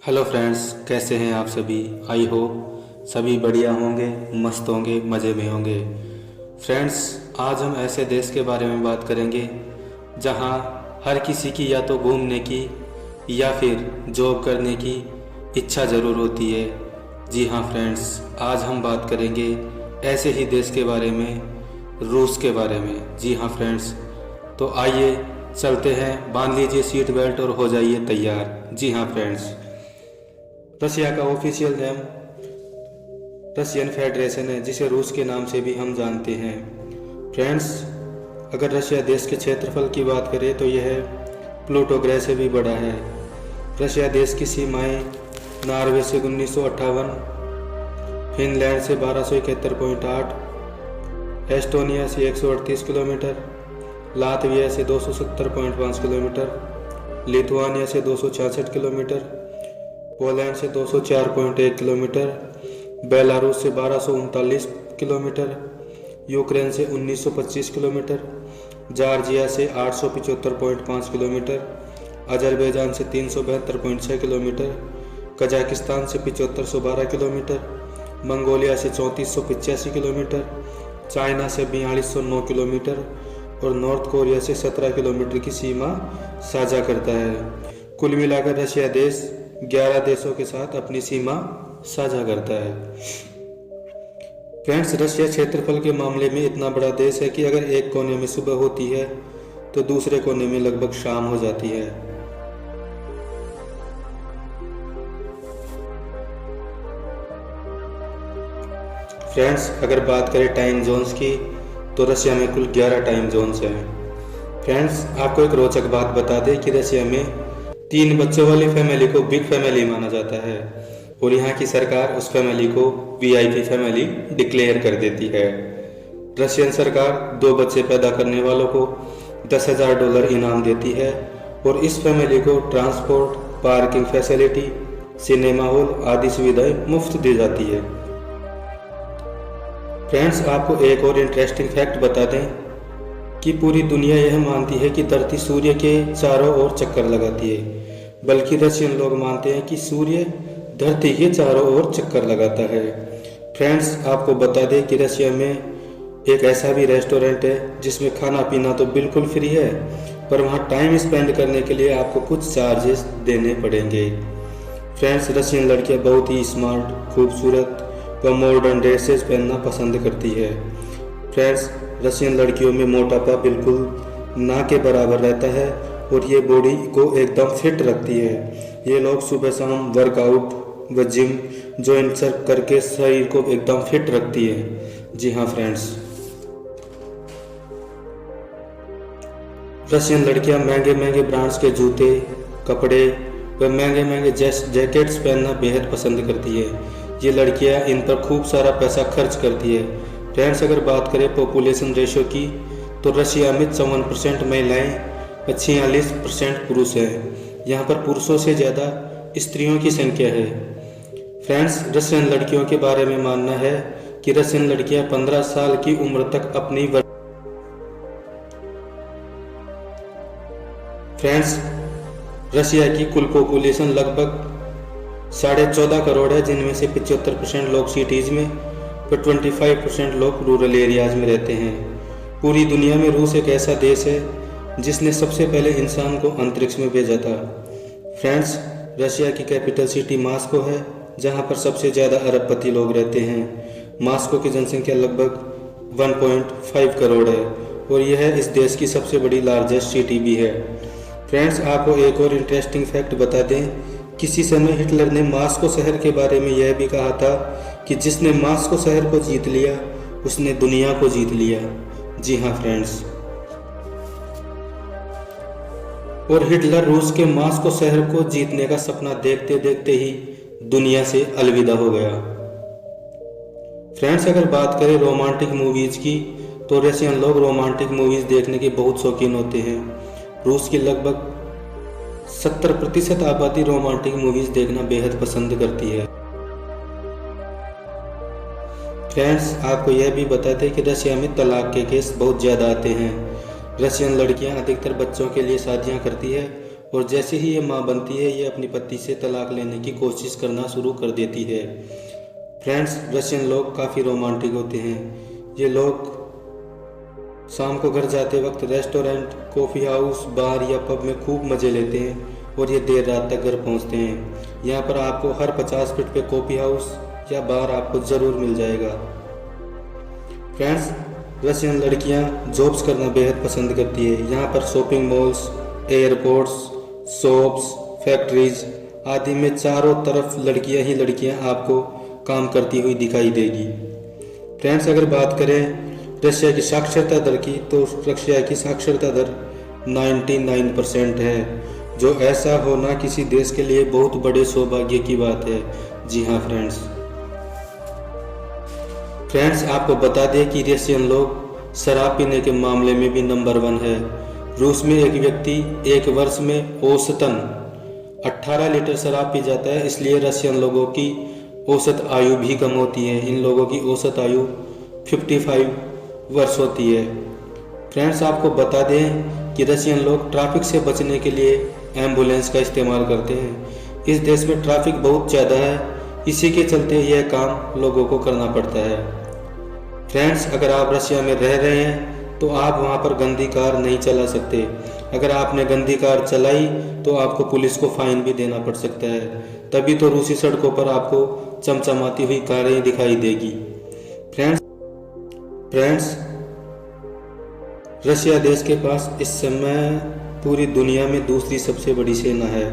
Hello friends, कैसे हैं आप सभी। आई होप सभी बढ़िया होंगे, मस्त होंगे, मज़े में होंगे। फ्रेंड्स, आज हम ऐसे देश के बारे में बात करेंगे जहां हर किसी की या तो घूमने की या फिर जॉब करने की इच्छा ज़रूर होती है। जी हाँ फ्रेंड्स, आज हम बात करेंगे ऐसे ही देश के बारे में, रूस के बारे में। जी हाँ फ्रेंड्स, तो आइए चलते हैं, बांध लीजिए सीट बेल्ट और हो जाइए तैयार। जी हाँ फ्रेंड्स, रशिया का ऑफिशियल नेम रशियन फेडरेशन है, जिसे रूस के नाम से भी हम जानते हैं। फ्रेंड्स, अगर रशिया देश के क्षेत्रफल की बात करें तो यह प्लूटो ग्रह से भी बड़ा है। रशिया देश की सीमाएं नॉर्वे से 1958, फिनलैंड से 1271.8, एस्टोनिया से 138 किलोमीटर, लातविया से 270.5 किलोमीटर, लिथुआनिया से 266 किलोमीटर, पोलैंड से 204.1 किलोमीटर, बेलारूस से 1239 किलोमीटर, यूक्रेन से 1925 किलोमीटर, जॉर्जिया से 875.5 किलोमीटर, अजरबैजान से 372.6 किलोमीटर, कजाकिस्तान से 7512 किलोमीटर, मंगोलिया से 3485 किलोमीटर, चाइना से 4209 किलोमीटर और नॉर्थ कोरिया से 17 किलोमीटर की सीमा साझा करता है। कुल मिलाकर रशिया देश 11 देशों के साथ अपनी सीमा साझा करता है। फ्रेंड्स, रशिया क्षेत्रफल के मामले में इतना बड़ा देश है कि अगर एक कोने में सुबह होती है तो दूसरे कोने में लगभग शाम हो जाती है। फ्रेंड्स, अगर बात करें टाइम जोन्स की तो रशिया में कुल 11 टाइम जोन्स हैं। फ्रेंड्स, आपको एक रोचक बात बता दें कि रशिया में 3 बच्चों वाली फैमिली को बिग फैमिली माना जाता है और यहाँ की सरकार उस फैमिली को वीआईपी फैमिली डिक्लेयर कर देती है। रशियन सरकार 2 बच्चे पैदा करने वालों को $10,000 इनाम देती है और इस फैमिली को transport, parking facility, cinema hall आदि सुविधाएं मुफ्त दी जाती है। फ्रेंड्स, आपको एक और इंटरेस्टिंग फैक्ट बता दें कि पूरी दुनिया यह मानती है कि धरती सूर्य के चारों ओर चक्कर लगाती है, बल्कि रशियन लोग मानते हैं कि सूर्य धरती के चारों ओर चक्कर लगाता है। फ्रेंड्स, आपको बता दें कि रशिया में एक ऐसा भी रेस्टोरेंट है जिसमें खाना पीना तो बिल्कुल फ्री है, पर वहाँ टाइम स्पेंड करने के लिए आपको कुछ चार्जेस देने पड़ेंगे। फ्रेंड्स, रशियन लड़कियाँ बहुत ही स्मार्ट, खूबसूरत व मॉडर्न ड्रेसेस पहनना पसंद करती है। फ्रेंड्स, रशियन लड़कियों में मोटापा बिल्कुल ना के बराबर रहता है और ये बॉडी को एकदम फिट रखती है। ये लोग सुबह शाम वर्कआउट व जिम ज्वाइन करके शरीर को एकदम फिट रखती है। जी हाँ फ्रेंड्स, रशियन लड़कियां महंगे महंगे ब्रांड्स के जूते, कपड़े व महंगे महंगे जैकेट्स पहनना बेहद पसंद करती है। ये लड़कियां इन पर खूब सारा पैसा खर्च करती है। फ्रेंड्स, अगर बात करें पॉपुलेशन रेशो की तो रशिया में 54% महिलाएं व 46% पुरुष हैं। यहाँ पर पुरुषों से ज़्यादा स्त्रियों की संख्या है। फ्रेंड्स, रशियन लड़कियों के बारे में मानना है कि रशियन लड़कियां 15 साल की उम्र तक अपनी फ्रेंड्स, रशिया की कुल पॉपुलेशन लगभग 14.5 करोड़ है, जिनमें से 75% लोग सिटीज़ में व 25% लोग रूरल एरियाज में रहते हैं। पूरी दुनिया में रूस एक ऐसा देश है जिसने सबसे पहले इंसान को अंतरिक्ष में भेजा था। फ्रेंड्स, रशिया की कैपिटल सिटी मॉस्को है, जहां पर सबसे ज़्यादा अरबपति लोग रहते हैं। मॉस्को की जनसंख्या लगभग 1.5 करोड़ है और यह इस देश की सबसे बड़ी लार्जेस्ट सिटी भी है। फ्रेंड्स, आपको एक और इंटरेस्टिंग फैक्ट बता दें, किसी समय हिटलर ने मॉस्को शहर के बारे में यह भी कहा था कि जिसने मॉस्को शहर को जीत लिया उसने दुनिया को जीत लिया। जी हाँ फ्रेंड्स, और हिटलर रूस के मॉस्को शहर को जीतने का सपना देखते देखते ही दुनिया से अलविदा हो गया। फ्रेंड्स, अगर बात करें रोमांटिक मूवीज की तो रशियन लोग रोमांटिक मूवीज देखने के बहुत शौकीन होते हैं। रूस की लगभग 70% आबादी रोमांटिक मूवीज देखना बेहद पसंद करती है। फ्रेंड्स, आपको यह भी बता दें कि रशिया में तलाक के केस बहुत ज़्यादा आते हैं। रशियन लड़कियां अधिकतर बच्चों के लिए शादियां करती है और जैसे ही ये माँ बनती है ये अपनी पति से तलाक लेने की कोशिश करना शुरू कर देती है। फ्रेंड्स, रशियन लोग काफ़ी रोमांटिक होते हैं। ये लोग शाम को घर जाते वक्त रेस्टोरेंट, कॉफ़ी हाउस, बार या पब में खूब मज़े लेते हैं और ये देर रात तक घर पहुंचते हैं। यहाँ पर आपको हर 50 फीट पे कॉफ़ी हाउस या बार आपको ज़रूर मिल जाएगा। फ्रेंड्स, रशियन लड़कियाँ जॉब्स करना बेहद पसंद करती है। यहाँ पर shopping malls, airports, shops, factories आदि में चारों तरफ लड़कियाँ ही लड़कियाँ आपको काम करती हुई दिखाई देगी। फ्रेंड्स, अगर बात करें रशिया की साक्षरता दर की, तो रशिया की साक्षरता दर 99% है, जो ऐसा होना किसी देश के लिए बहुत बड़े सौभाग्य की बात है। जी हाँ फ्रेंड्स, आपको बता दें कि रशियन लोग शराब पीने के मामले में भी नंबर 1 है। रूस में एक व्यक्ति एक वर्ष में औसतन 18 लीटर शराब पी जाता है, इसलिए रशियन लोगों की औसत आयु भी कम होती है। इन लोगों की औसत आयु 55 वर्ष होती है। फ्रेंड्स, आपको बता दें कि रशियन लोग ट्रैफिक से बचने के लिए एम्बुलेंस का इस्तेमाल करते हैं। इस देश में ट्रैफिक बहुत ज़्यादा है, इसी के चलते यह काम लोगों को करना पड़ता है। फ्रेंड्स, अगर आप रशिया में रह रहे हैं तो आप वहां पर गंदी कार नहीं चला सकते। अगर आपने गंदी कार चलाई तो आपको पुलिस को फाइन भी देना पड़ सकता है। तभी तो रूसी सड़कों पर आपको चमचमाती हुई कारें दिखाई देगी। फ्रेंड्स, रशिया देश के पास इस समय पूरी दुनिया में दूसरी सबसे बड़ी सेना है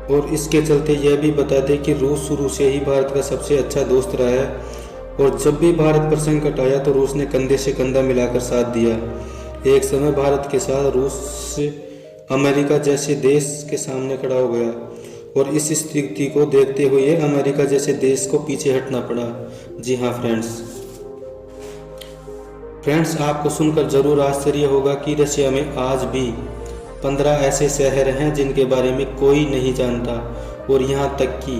और इसके चलते यह भी बता दें कि रूस शुरू से ही भारत का सबसे अच्छा दोस्त रहा है और जब भी भारत पर संकट आया तो रूस ने कंधे से कंधा मिलाकर साथ दिया। एक समय भारत के साथ रूस अमेरिका जैसे देश के सामने खड़ा हो गया और इस स्थिति को देखते हुए अमेरिका जैसे देश को पीछे हटना पड़ा। जी हाँ फ्रेंड्स, आपको सुनकर जरूर आश्चर्य होगा कि रशिया में आज भी 15 ऐसे शहर हैं जिनके बारे में कोई नहीं जानता और यहाँ तक कि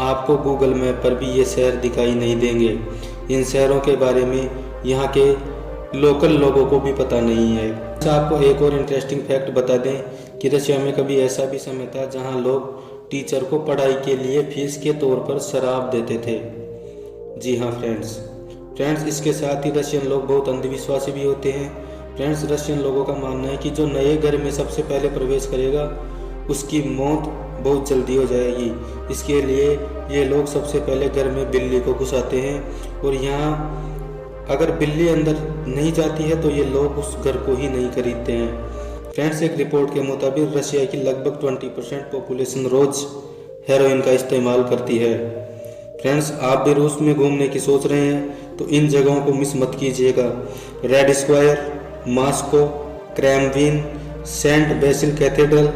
आपको गूगल मैप पर भी ये शहर दिखाई नहीं देंगे। इन शहरों के बारे में यहाँ के लोकल लोगों को भी पता नहीं है। आपको एक और इंटरेस्टिंग फैक्ट बता दें कि रशिया में कभी ऐसा भी समय था जहाँ लोग टीचर को पढ़ाई के लिए फीस के तौर पर शराब देते थे। जी हाँ फ्रेंड्स, इसके साथ ही रशियन लोग बहुत अंधविश्वासी भी होते हैं। फ्रेंड्स, रशियन लोगों का मानना है कि जो नए घर में सबसे पहले प्रवेश करेगा उसकी मौत बहुत जल्दी हो जाएगी। इसके लिए ये लोग सबसे पहले घर में बिल्ली को घुसाते हैं और यहाँ अगर बिल्ली अंदर नहीं जाती है तो ये लोग उस घर को ही नहीं खरीदते हैं। फ्रेंड्स, एक रिपोर्ट के मुताबिक रशिया की लगभग 20% पॉपुलेशन रोज हेरोइन का इस्तेमाल करती है। फ्रेंड्स, आप भी रूस में घूमने की सोच रहे हैं तो इन जगहों को मिस मत कीजिएगा। Red square, Moscow, Kremlin, Saint Basil Cathedral,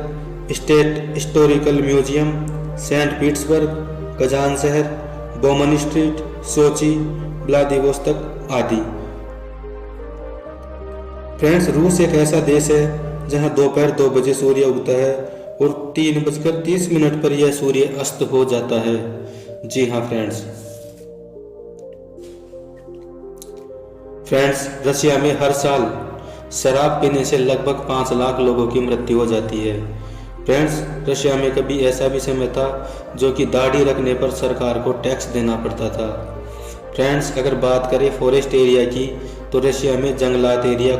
state historical museum, Saint Petersburg, Kazan शहर, बोमन स्ट्रीट, सोची, व्लादिवोस्तोक आदि। फ्रेंड्स, रूस एक ऐसा देश है जहां दोपहर 2 बजे सूर्य उगता है और 3:30 पर यह सूर्य अस्त हो जाता है। जी हाँ फ्रेंड्स, रशिया में हर साल शराब पीने से लगभग 5 लाख लोगों की मृत्यु हो जाती है। फ्रेंड्स, रशिया में कभी ऐसा भी समय था जो कि दाढ़ी रखने पर सरकार को टैक्स देना पड़ता था। फ्रेंड्स, अगर बात करें फॉरेस्ट एरिया की तो रशिया में जंगलात एरिया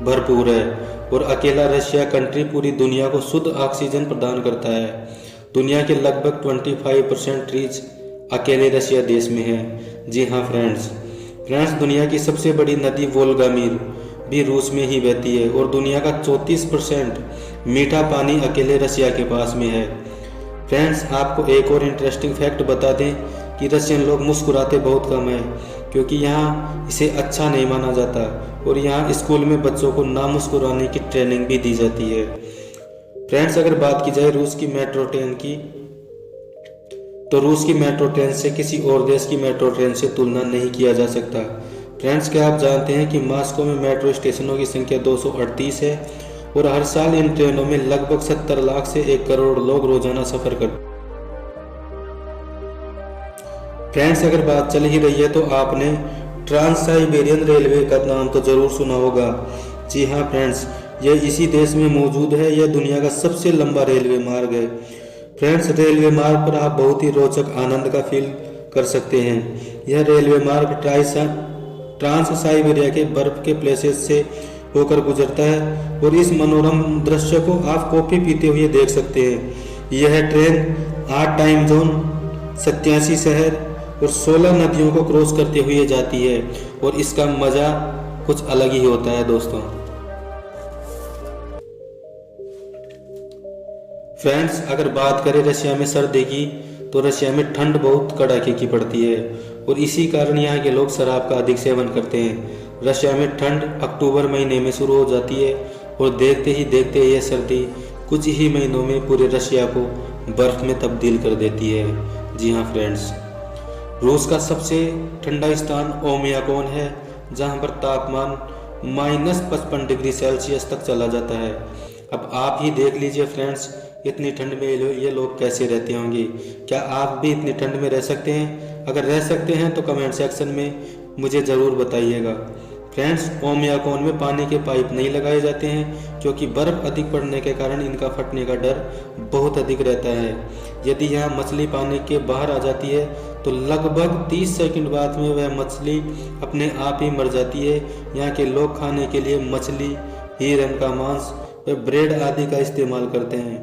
भरपूर है और अकेला रशिया कंट्री पूरी दुनिया को शुद्ध ऑक्सीजन प्रदान करता है। दुनिया के लगभग 25% ट्रीज अकेले रशिया देश में है। जी हाँ फ्रेंड्स, दुनिया की सबसे बड़ी नदी वोल्गामीर भी रूस में ही बहती है और दुनिया का 34% मीठा पानी अकेले रशिया के पास में है। फ्रेंड्स, आपको एक और इंटरेस्टिंग फैक्ट बता दें कि रशियन लोग मुस्कुराते बहुत कम है क्योंकि यहाँ इसे अच्छा नहीं माना जाता और यहाँ स्कूल में बच्चों को ना मुस्कुराने की ट्रेनिंग भी दी जाती है। फ्रेंड्स, अगर बात की जाए रूस की मेट्रो ट्रेन की तो रूस की मेट्रो ट्रेन से किसी और देश की मेट्रो ट्रेन से तुलना नहीं किया जा सकता। फ्रेंड्स, क्या आप जानते हैं कि मॉस्को में मेट्रो स्टेशनों की संख्या 238 है और हर साल इन ट्रेनों में लगभग 70 लाख से 1 करोड़ लोग रोजाना सफर करते। फ्रेंड्स, अगर बात चल ही रही है तो आपने ट्रांस साइबेरियन रेलवे का नाम तो जरूर सुना होगा। जी हाँ फ्रेंड्स, यह इसी देश में मौजूद है। यह दुनिया का सबसे लंबा रेलवे मार्ग है। फ्रेंड्स, रेलवे मार्ग पर आप बहुत ही रोचक आनंद का फील कर सकते हैं। यह रेलवे मार्ग ट्रांस साइबेरिया के बर्फ के प्लेसेस से होकर गुजरता है और इस मनोरम दृश्य को आप कॉफी पीते हुए देख सकते हैं। यह ट्रेन 8 टाइम जोन, 87 शहर और 16 नदियों को क्रॉस करते हुए जाती है और इसका मज़ा कुछ अलग ही होता है दोस्तों। फ्रेंड्स, अगर बात करें रशिया में सर्दी की, तो रशिया में ठंड बहुत कड़ाके की पड़ती है और इसी कारण यहाँ के लोग शराब का अधिक सेवन करते हैं। रशिया में ठंड अक्टूबर महीने में शुरू हो जाती है और देखते ही देखते यह सर्दी कुछ ही महीनों में पूरे रशिया को बर्फ में तब्दील कर देती है। जी हाँ फ्रेंड्स, रूस का सबसे ठंडा स्थान ओमियाकोन है, जहाँ पर तापमान -55 डिग्री सेल्सियस तक चला जाता है। अब आप ही देख लीजिए फ्रेंड्स, इतनी ठंड में ये लोग कैसे रहते होंगे। क्या आप भी इतनी ठंड में रह सकते हैं? अगर रह सकते हैं तो कमेंट सेक्शन में मुझे ज़रूर बताइएगा। फ्रेंड्स, ओमियाकोन में पानी के पाइप नहीं लगाए जाते हैं क्योंकि बर्फ़ अधिक पड़ने के कारण इनका फटने का डर बहुत अधिक रहता है। यदि यहाँ मछली पानी के बाहर आ जाती है तो लगभग 30 सेकंड बाद में वह मछली अपने आप ही मर जाती है। यहाँ के लोग खाने के लिए मछली, हिरन का मांस व ब्रेड आदि का इस्तेमाल करते हैं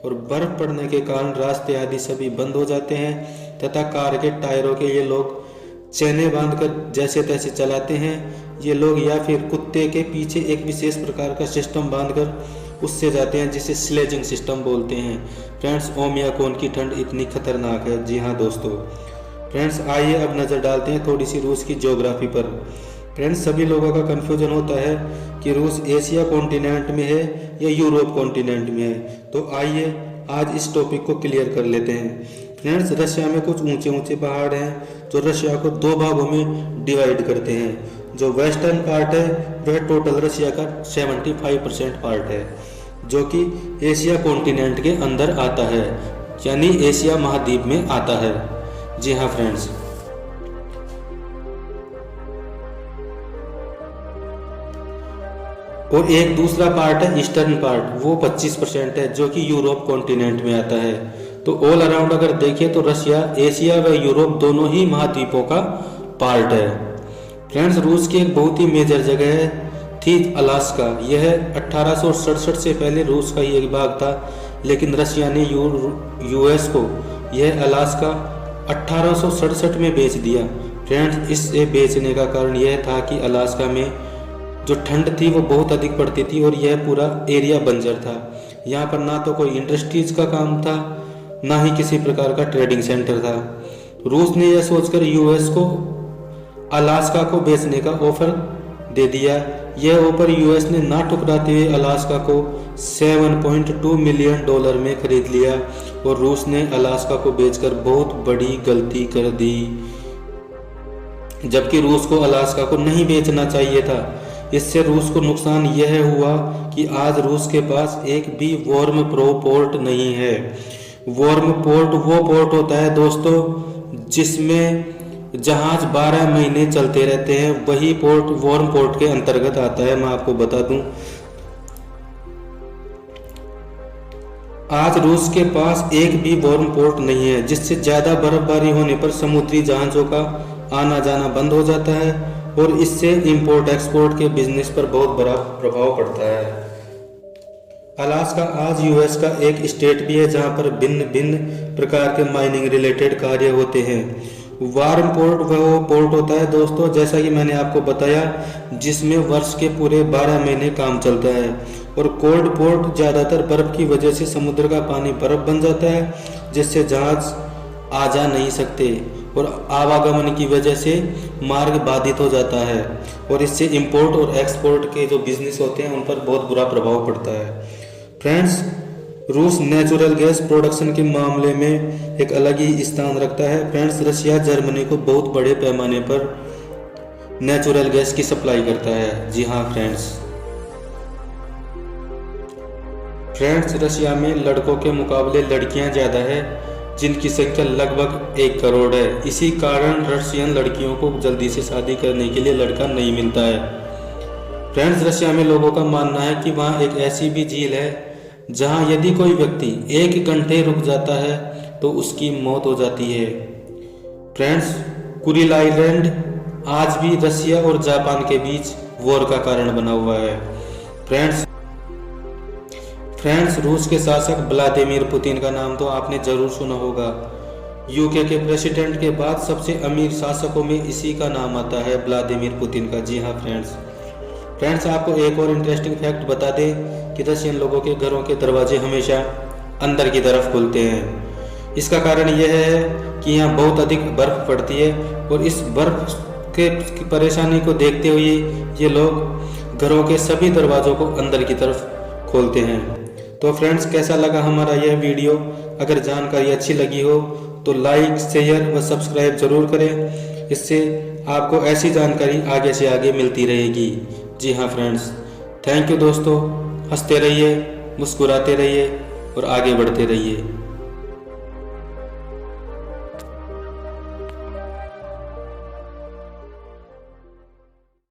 और बर्फ़ पड़ने के कारण रास्ते आदि सभी बंद हो जाते हैं तथा कार के टायरों के ये लोग चैने बांधकर जैसे तैसे चलाते हैं। ये लोग या फिर कुत्ते के पीछे एक विशेष प्रकार का सिस्टम बांधकर उससे जाते हैं, जिसे स्लेजिंग सिस्टम बोलते हैं। फ्रेंड्स, ओमियाकोन की ठंड इतनी खतरनाक है। जी हाँ दोस्तों। फ्रेंड्स, आइए अब नज़र डालते हैं थोड़ी सी रूस की ज्योग्राफी पर। फ्रेंड्स, सभी लोगों का कन्फ्यूजन होता है कि रूस एशिया कॉन्टिनेंट में है या यूरोप कॉन्टिनेंट में है, तो आइए आज इस टॉपिक को क्लियर कर लेते हैं। फ्रेंड्स, रशिया में कुछ ऊंचे ऊंचे पहाड़ हैं जो रशिया को 2 भागों में डिवाइड करते हैं। जो वेस्टर्न पार्ट है वह टोटल रशिया का 75% पार्ट है, जो कि एशिया कॉन्टिनेंट के अंदर आता है, यानी एशिया महाद्वीप में आता है। जी हाँ फ्रेंड्स। और एक दूसरा पार्ट है ईस्टर्न पार्ट, वो 25% है, जो कि यूरोप कॉन्टिनेंट में आता है। तो ऑल अराउंड अगर देखें तो रशिया, एशिया व यूरोप दोनों ही महाद्वीपों का पार्ट है। फ्रेंड्स, रूस की एक बहुत ही मेजर जगह है थी अलास्का। यह 1867 से पहले रूस का ही एक भाग था, लेकिन रशिया ने यूएस को यह अलास्का 1867 में बेच दिया। फ्रेंड्स, इसे बेचने का कारण यह था कि अलास्का में जो ठंड थी वो बहुत अधिक पड़ती थी और यह पूरा एरिया बंजर था। यहाँ पर ना तो कोई इंडस्ट्रीज का काम था, ना ही किसी प्रकार का ट्रेडिंग सेंटर था। रूस ने यह सोचकर यूएस को अलास्का को बेचने का ऑफर दे दिया। यह ऑफर यूएस ने ना ठुकराते हुए अलास्का को $7.2 मिलियन में खरीद लिया और रूस ने अलास्का को बेचकर बहुत बड़ी गलती कर दी, जबकि रूस को अलास्का को नहीं बेचना चाहिए था। इससे रूस को नुकसान यह हुआ कि आज रूस के पास एक भी वार्म पोर्ट नहीं है। वार्म पोर्ट वो पोर्ट होता है दोस्तों जिसमें जहाज 12 महीने चलते रहते हैं, वही पोर्ट वार्म पोर्ट के अंतर्गत आता है। मैं आपको बता दूं, आज रूस के पास एक भी वार्म पोर्ट नहीं है, जिससे ज्यादा बर्फबारी होने पर समुद्री जहाजों का आना जाना बंद हो जाता है और इससे इंपोर्ट एक्सपोर्ट के बिजनेस पर बहुत बड़ा प्रभाव पड़ता है। अलास्का आज यूएस का एक स्टेट भी है जहां पर भिन्न भिन्न प्रकार के माइनिंग रिलेटेड कार्य होते हैं। वार्म पोर्ट वो पोर्ट होता है दोस्तों, जैसा कि मैंने आपको बताया, जिसमें वर्ष के पूरे 12 महीने काम चलता है। और कोल्ड पोर्ट ज़्यादातर बर्फ़ की वजह से समुद्र का पानी बर्फ़ बन जाता है, जिससे जहाज आ जा नहीं सकते और आवागमन की वजह से मार्ग बाधित हो जाता है और इससे इंपोर्ट और एक्सपोर्ट के जो बिजनेस होते हैं उन पर बहुत बुरा प्रभाव पड़ता है। फ्रेंड्स, रूस नेचुरल गैस प्रोडक्शन के मामले में एक अलग ही स्थान रखता है। फ्रेंड्स, रशिया जर्मनी को बहुत बड़े पैमाने पर नेचुरल गैस की सप्लाई करता है। जी हाँ फ्रेंड्स, रशिया में लड़कों के मुकाबले लड़कियां ज़्यादा है, जिनकी संख्या लगभग 1 करोड़ है। इसी कारण रशियन लड़कियों को जल्दी से शादी करने के लिए लड़का नहीं मिलता है। फ्रेंड्स, रशिया में लोगों का मानना है कि वहाँ एक ऐसी भी झील है जहाँ यदि कोई व्यक्ति 1 घंटे रुक जाता है तो उसकी मौत हो जाती है। फ्रेंड्स, कुरिल आइलैंड आज भी रसिया और जापान के बीच वॉर का कारण बना हुआ है। फ्रेंड्स, रूस के शासक व्लादिमीर पुतिन का नाम तो आपने जरूर सुना होगा। यूके के प्रेसिडेंट के बाद सबसे अमीर शासकों में इसी का नाम आता है, व्लादिमीर पुतिन का। जी हाँ फ्रेंड्स, आपको एक और इंटरेस्टिंग फैक्ट बता दें कि रशियन लोगों के घरों के दरवाजे हमेशा अंदर की तरफ खुलते हैं। इसका कारण यह है कि यहाँ बहुत अधिक बर्फ पड़ती है और इस बर्फ के परेशानी को देखते हुए ये लोग घरों के सभी दरवाजों को अंदर की तरफ खोलते हैं। तो फ्रेंड्स, कैसा लगा हमारा यह वीडियो? अगर जानकारी अच्छी लगी हो तो लाइक, शेयर व सब्सक्राइब जरूर करें। इससे आपको ऐसी जानकारी आगे से आगे मिलती रहेगी। जी हाँ फ्रेंड्स, थैंक यू दोस्तों। हंसते रहिए, मुस्कुराते रहिए और आगे बढ़ते रहिए।